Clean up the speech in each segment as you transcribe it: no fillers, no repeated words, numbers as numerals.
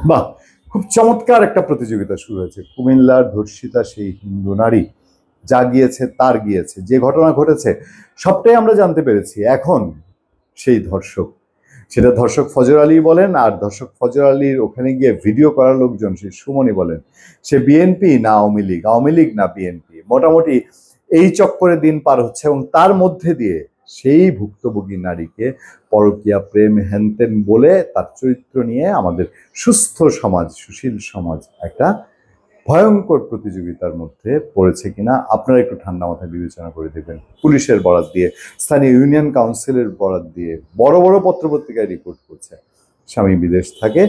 বাহ, খুব চমৎকার একটা প্রতিযোগিতা শুরু হয়েছে। কুমিল্লার ধর্ষিতা সেই হিন্দু নারী, যা গিয়েছে তার গিয়েছে, যে ঘটনা ঘটেছে সবটাই আমরা জানতে পেরেছি। এখন সেই ধর্ষক, সেটা ধর্ষক ফজর আলী বলেন, আর ধর্ষক ফজর আলীর ওখানে গিয়ে ভিডিও করার লোকজন সেই সুমনি বলেন, সে বিএনপি না আওয়ামী লীগ, আওয়ামী লীগ না বিএনপি, মোটামুটি এই চক্করে দিন পার হচ্ছে। এবং তার মধ্যে দিয়ে সেই ভুক্তভোগী নারীকে পরকীয়া প্রেম হ্যানতেন বলে তার চরিত্র নিয়ে আমাদের সুস্থ সমাজ, সুশীল সমাজ একটা ভয়ঙ্কর প্রতিযোগিতার মধ্যে পড়েছে কিনা আপনারা একটু ঠান্ডা মাথায় বিবেচনা করে দেখবেন। পুলিশের বরাত দিয়ে, স্থানীয় ইউনিয়ন কাউন্সিলের বরাত দিয়ে, বড় বড় পত্রপত্রিকায় রিপোর্ট করছে স্বামী বিদেশ থাকে,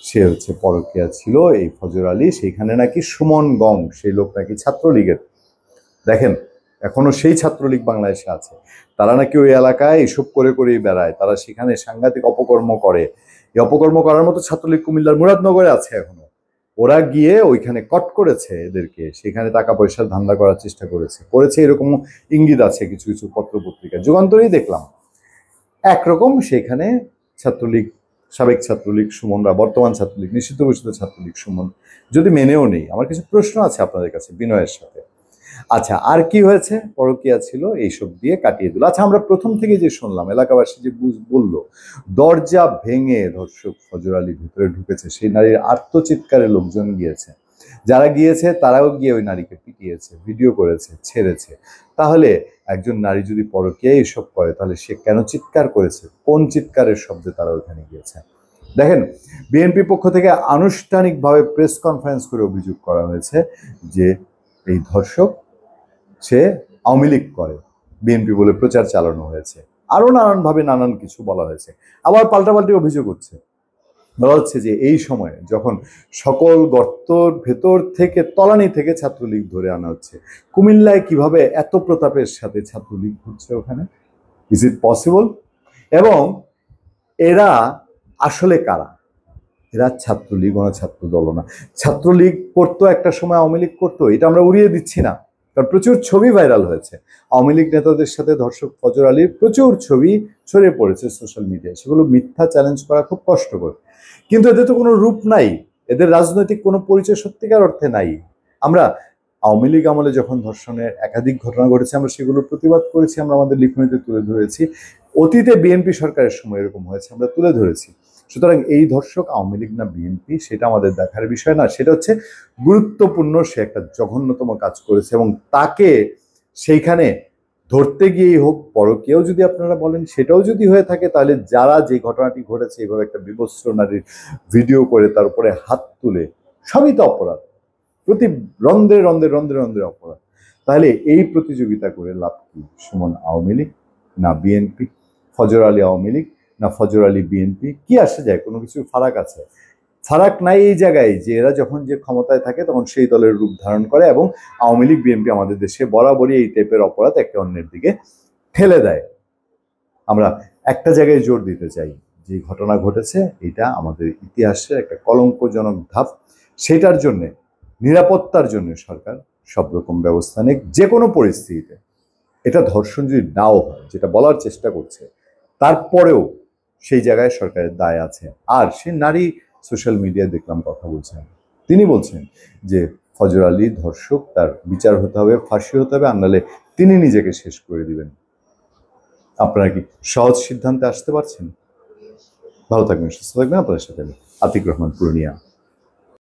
সে হচ্ছে পরকীয়া ছিল এই ফজর আলী, সেইখানে নাকি সুমন গং, সেই লোক নাকি ছাত্রলীগের। দেখেন, এখনো সেই ছাত্রলীগ বাংলাদেশে আছে, তারা নাকি ওই এলাকায় এসব করে করেই বেড়ায়, তারা সেখানে সাংঘাতিক অপকর্ম করে। এই অপকর্ম করার মতো ছাত্রলীগ কুমিল্লার মুরাদনগরে আছে এখনো। ওরা গিয়ে ওইখানে কট করেছে এদেরকে, সেখানে টাকা পয়সার ধান্দা করার চেষ্টা করেছে এরকম ইঙ্গিত আছে কিছু কিছু পত্রপত্রিকা। যুগান্তরেই দেখলাম একরকম সেখানে ছাত্রলীগ, সাবেক ছাত্রলীগ সুমনরা, বর্তমান ছাত্রলীগ, নিষিদ্ধ ঘোষিত ছাত্রলীগ সুমন যদি মেনেও নেই, আমার কিছু প্রশ্ন আছে আপনাদের কাছে বিনয়ের সাথে। আচ্ছা, আর কি হয়েছে? পরকীয়া ছিল, এইসব দিয়ে কাটিয়ে দিল। আচ্ছা, আমরা প্রথম থেকে যে শুনলাম, এলাকাবাসী যে বললো দরজা ভেঙে ধর্ষক ফজর আলী ভিতরে ঢুকেছে, সেই নারীর আর্তচিৎকারে লোকজন গিয়েছে, যারা গিয়েছে তারাও গিয়ে ওই নারীকে পিটিয়েছে, ভিডিও করেছে, ছেড়েছে। তাহলে একজন নারী যদি পরকীয়ায় এসব করে, তাহলে সে কেন চিৎকার করেছে? কোন চিৎকারের শব্দে তারা ওইখানে গিয়েছে? দেখেন, বিএনপি পক্ষ থেকে আনুষ্ঠানিকভাবে প্রেস কনফারেন্স করে অভিযোগ করা হয়েছে যে এই ধর্ষক সে আওয়ামী লীগ করে, বিএনপি বলে প্রচার চালানো হয়েছে, আরো নানানভাবে নানান কিছু বলা হয়েছে। আবার পাল্টাপাল্টি অভিযোগ হচ্ছে, বলা হচ্ছে যে এই সময়ে যখন সকল গর্তর ভেতর থেকে, তলানি থেকে ছাত্রলীগ ধরে আনা হচ্ছে, কুমিল্লায় কিভাবে এত প্রতাপের সাথে ছাত্রলীগ ঘুরছে ওখানে? Is it possible? এবং এরা আসলে কারা? এরা ছাত্রলীগ, ওনা ছাত্র দল না। ছাত্রলীগ করতো একটা সময়, আওয়ামী লীগ করতো, এটা আমরা উড়িয়ে দিচ্ছি না, কারণ প্রচুর ছবি ভাইরাল হয়েছে আওয়ামী লীগ নেতাদের সাথে ধর্ষক ফজর আলীর, প্রচুর ছবি ছড়িয়ে পড়েছে সোশ্যাল মিডিয়ায়, সেগুলো মিথ্যা চ্যালেঞ্জ করা খুব কষ্টকর। কিন্তু এদের তো কোনো রূপ নাই, এদের রাজনৈতিক কোনো পরিচয় সত্যিকার অর্থে নাই। আমরা আওয়ামী লীগ আমলে যখন ধর্ষণের একাধিক ঘটনা ঘটেছে, আমরা সেগুলোর প্রতিবাদ করেছি, আমরা আমাদের লিখনীতে তুলে ধরেছি। অতীতে বিএনপি সরকারের সময় এরকম হয়েছে, আমরা তুলে ধরেছি। সুতরাং এই ধর্ষক আওয়ামী লীগ না বিএনপি সেটা আমাদের দেখার বিষয় না, সেটা হচ্ছে গুরুত্বপূর্ণ সে একটা জঘন্যতম কাজ করেছে, এবং তাকে সেইখানে ধরতে গিয়েই হোক, পরকীয়াও যদি আপনারা বলেন সেটাও যদি হয়ে থাকে, তাহলে যারা যে ঘটনাটি ঘটেছে এইভাবে একটা বিবস্ত্র নারীর ভিডিও করে তার উপরে হাত তুলে, সবই তো অপরাধ, প্রতি রন্ধ্রে রন্ধ্রে রন্ধ্রে রন্ধ্রে অপরাধ। তাহলে এই প্রতিযোগিতা করে লাভ কি? সুমন আওয়ামী লীগ না বিএনপি, ফজর আলী আওয়ামী লীগ না ফজর আলী বিএনপি, কি আসে যায়? কোনো কিছু ফারাক আছে? ফারাক নাই এই জায়গায় যে এরা যখন যে ক্ষমতায় থাকে তখন সেই দলের রূপ ধারণ করে, এবং আওয়ামী লীগ বিএনপি আমাদের দেশে বরাবরই এই টাইপের অপরাধ একে অন্যের দিকে ঠেলে দেয়। আমরা একটা জায়গায় জোর দিতে চাই, যে ঘটনা ঘটেছে এটা আমাদের ইতিহাসের একটা কলঙ্কজনক ধাপ, সেটার জন্যে, নিরাপত্তার জন্য সরকার সব রকম ব্যবস্থা নেক যে কোনো পরিস্থিতিতে। এটা ধর্ষণ যদি নাও হয়, যেটা বলার চেষ্টা করছে, তারপরেও সেই জায়গায় সরকারের দায় আছে। আর সে নারী সোশ্যাল মিডিয়ায় দেখলাম কথা বলছেন, তিনি বলছেন যে ফজর আলী ধর্ষক, তার বিচার হতে হবে, ফাঁসি হতে হবে, আর নাহলে তিনি নিজেকে শেষ করে দিবেন। আপনারা কি সহজ সিদ্ধান্তে আসতে পারছেন? ভালো থাকবেন, সুস্থ থাকবেন। আপনাদের সাথে আতিক রহমান, পূর্ণিয়া।